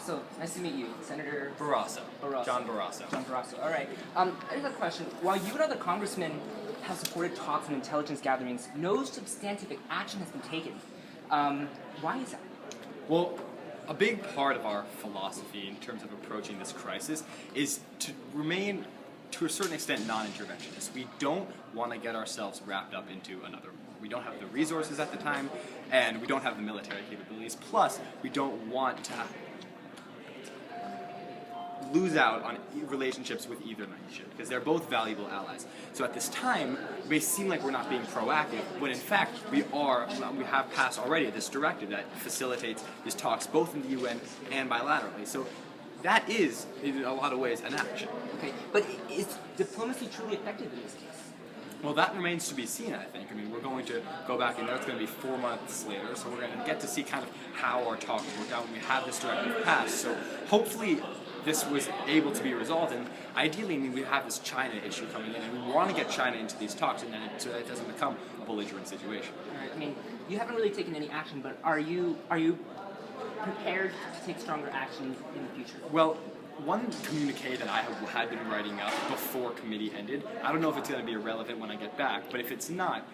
So nice to meet you, Senator Barrasso. Barrasso. John Barrasso. John Barrasso. All right. I have a question. While you and other congressmen have supported talks and intelligence gatherings, no substantive action has been taken. Why is that? Well, a big part of our philosophy in terms of approaching this crisis is to remain, to a certain extent, non-interventionist. We don't want to get ourselves wrapped up into another. We don't have the resources at the time, and we don't have the military capabilities. Plus, we don't want to lose out on relationships with either nation, because they're both valuable allies. So at this time, it may seem like we're not being proactive, when in fact we have passed already this directive that facilitates these talks both in the UN and bilaterally. So that is, in a lot of ways, an action. Okay, but is diplomacy truly effective in this case? Well, that remains to be seen, I think. I mean, we're going to go back, and it's going to be 4 months later, so we're going to get to see kind of how our talks work out when we have this directive passed. So hopefully this was able to be resolved, and ideally, I mean, we have this China issue coming in, and we want to get China into these talks, and then so that it doesn't become a belligerent situation. All right. I mean, you haven't really taken any action, but are you prepared to take stronger action in the future? Well, one communique that I had been writing up before committee ended, I don't know if it's going to be irrelevant when I get back, but if it's not,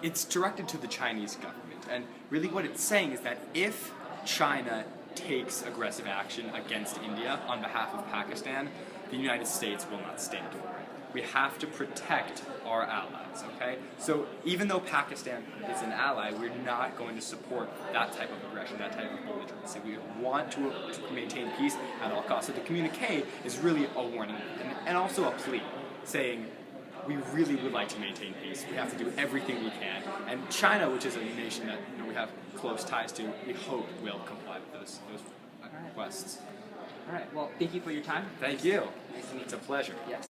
it's directed to the Chinese government. And really what it's saying is that if China takes aggressive action against India on behalf of Pakistan, the United States will not stand for it. We have to protect our allies, okay? So even though Pakistan is an ally, we're not going to support that type of aggression, that type of belligerency. We want to maintain peace at all costs. So the communique is really a warning and also a plea, saying we really would like to maintain peace. We have to do everything we can. And China, which is a nation that we have close ties to, we hope will comply with those requests. All right. Well, thank you for your time. Thank you. Nice to meet you. It's a pleasure. Yes.